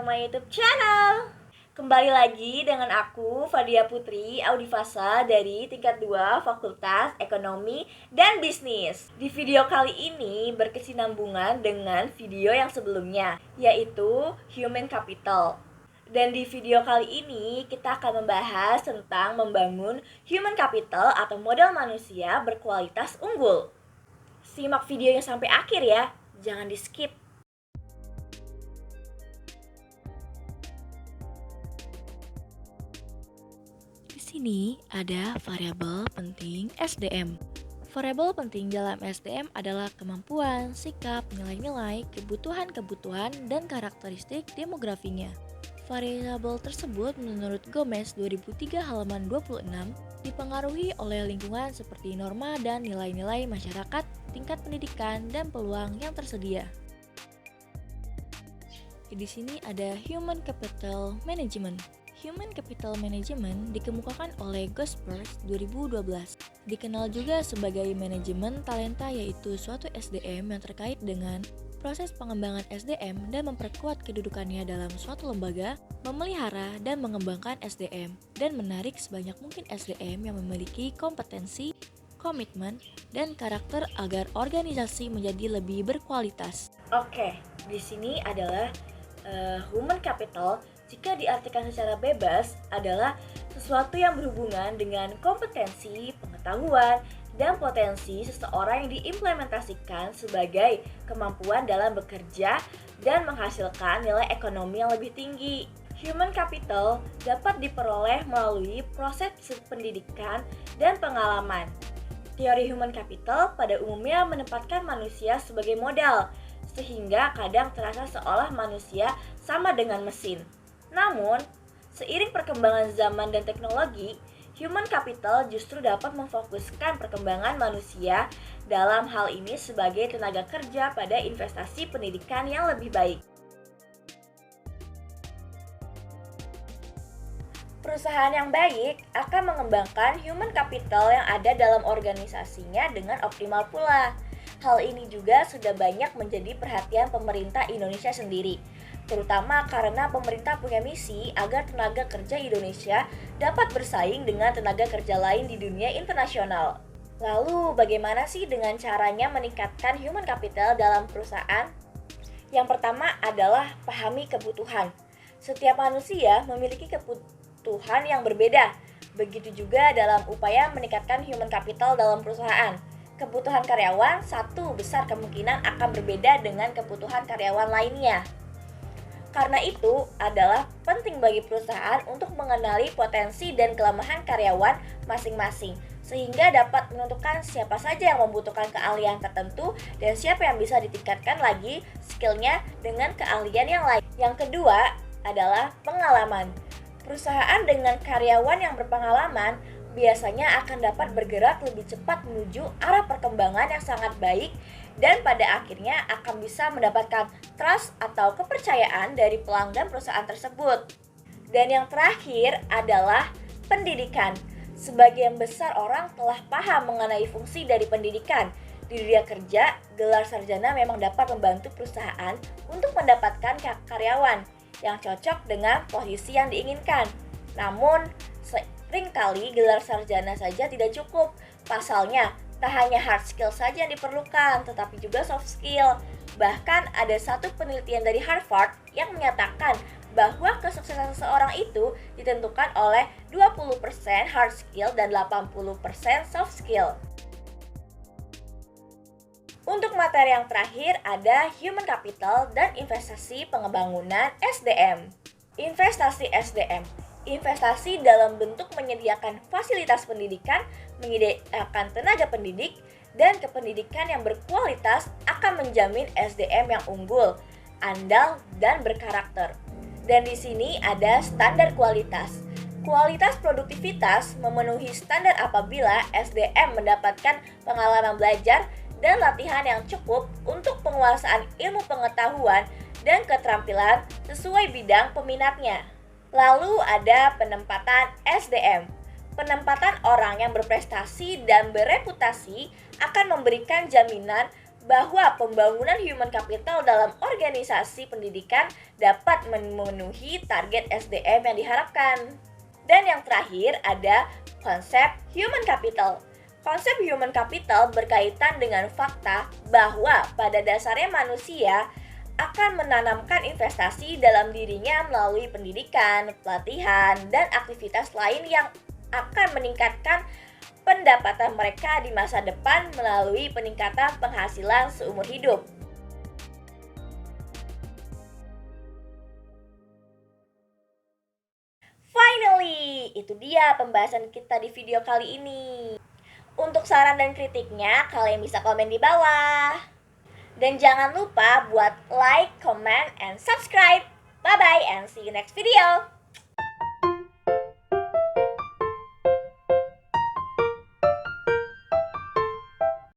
to my YouTube channel. Kembali lagi dengan aku, Fadia Putri Audifasa dari tingkat 2 Fakultas Ekonomi dan Bisnis. Di video kali ini berkesinambungan dengan video yang sebelumnya, yaitu Human Capital. Dan di video kali ini kita akan membahas tentang membangun Human Capital atau modal manusia berkualitas unggul. Simak videonya sampai akhir ya, jangan di skip. Di sini ada variabel penting SDM. Variabel penting dalam SDM adalah kemampuan, sikap, nilai-nilai, kebutuhan, dan karakteristik demografinya. Variabel tersebut menurut Gomez 2003 halaman 26 dipengaruhi oleh lingkungan seperti norma dan nilai-nilai masyarakat, tingkat pendidikan, dan peluang yang tersedia. Di sini ada Human Capital Management. Human Capital Management dikemukakan oleh Gospers 2012. Dikenal juga sebagai manajemen talenta, yaitu suatu SDM yang terkait dengan proses pengembangan SDM dan memperkuat kedudukannya dalam suatu lembaga, memelihara dan mengembangkan SDM, dan menarik sebanyak mungkin SDM yang memiliki kompetensi, komitmen, dan karakter agar organisasi menjadi lebih berkualitas. Oke, di sini adalah human capital. Jika diartikan secara bebas adalah sesuatu yang berhubungan dengan kompetensi, pengetahuan, dan potensi seseorang yang diimplementasikan sebagai kemampuan dalam bekerja dan menghasilkan nilai ekonomi yang lebih tinggi. Human capital dapat diperoleh melalui proses pendidikan dan pengalaman. Teori human capital pada umumnya menempatkan manusia sebagai modal, sehingga kadang terasa seolah manusia sama dengan mesin. Namun, seiring perkembangan zaman dan teknologi, human capital justru dapat memfokuskan perkembangan manusia dalam hal ini sebagai tenaga kerja pada investasi pendidikan yang lebih baik. Perusahaan yang baik akan mengembangkan human capital yang ada dalam organisasinya dengan optimal pula. Hal ini juga sudah banyak menjadi perhatian pemerintah Indonesia sendiri, terutama karena pemerintah punya misi agar tenaga kerja Indonesia dapat bersaing dengan tenaga kerja lain di dunia internasional. Lalu, bagaimana sih dengan caranya meningkatkan human capital dalam perusahaan? Yang pertama adalah pahami kebutuhan. Setiap manusia memiliki kebutuhan yang berbeda. Begitu juga dalam upaya meningkatkan human capital dalam perusahaan. Kebutuhan karyawan satu besar kemungkinan akan berbeda dengan kebutuhan karyawan lainnya. Karena itu adalah penting bagi perusahaan untuk mengenali potensi dan kelemahan karyawan masing-masing, sehingga dapat menentukan siapa saja yang membutuhkan keahlian tertentu dan siapa yang bisa ditingkatkan lagi skillnya dengan keahlian yang lain. Yang kedua adalah pengalaman. Perusahaan dengan karyawan yang berpengalaman biasanya akan dapat bergerak lebih cepat menuju arah perkembangan yang sangat baik dan pada akhirnya akan bisa mendapatkan trust atau kepercayaan dari pelanggan perusahaan tersebut. Dan yang terakhir adalah pendidikan. Sebagian besar orang telah paham mengenai fungsi dari pendidikan. Di dunia kerja, gelar sarjana memang dapat membantu perusahaan untuk mendapatkan karyawan yang cocok dengan posisi yang diinginkan. Namun, seringkali gelar sarjana saja tidak cukup. Pasalnya, tak hanya hard skill saja yang diperlukan, tetapi juga soft skill. Bahkan ada satu penelitian dari Harvard yang menyatakan bahwa kesuksesan seseorang itu ditentukan oleh 20% hard skill dan 80% soft skill. Untuk materi yang terakhir ada human capital dan investasi pengembangan SDM. Investasi SDM. Investasi dalam bentuk menyediakan fasilitas pendidikan, menyediakan tenaga pendidik, dan kependidikan yang berkualitas akan menjamin SDM yang unggul, andal, dan berkarakter. Dan di sini ada standar kualitas. Kualitas produktivitas memenuhi standar apabila SDM mendapatkan pengalaman belajar dan latihan yang cukup untuk penguasaan ilmu pengetahuan dan keterampilan sesuai bidang peminatnya. Lalu ada penempatan SDM. Penempatan orang yang berprestasi dan bereputasi akan memberikan jaminan bahwa pembangunan human capital dalam organisasi pendidikan dapat memenuhi target SDM yang diharapkan. Dan yang terakhir ada konsep human capital. Konsep human capital berkaitan dengan fakta bahwa pada dasarnya manusia akan menanamkan investasi dalam dirinya melalui pendidikan, pelatihan, dan aktivitas lain yang akan meningkatkan pendapatan mereka di masa depan melalui peningkatan penghasilan seumur hidup. Finally, itu dia pembahasan kita di video kali ini. Untuk saran dan kritiknya, kalian bisa komen di bawah. Dan jangan lupa buat like, comment, and subscribe. Bye-bye and see you next video.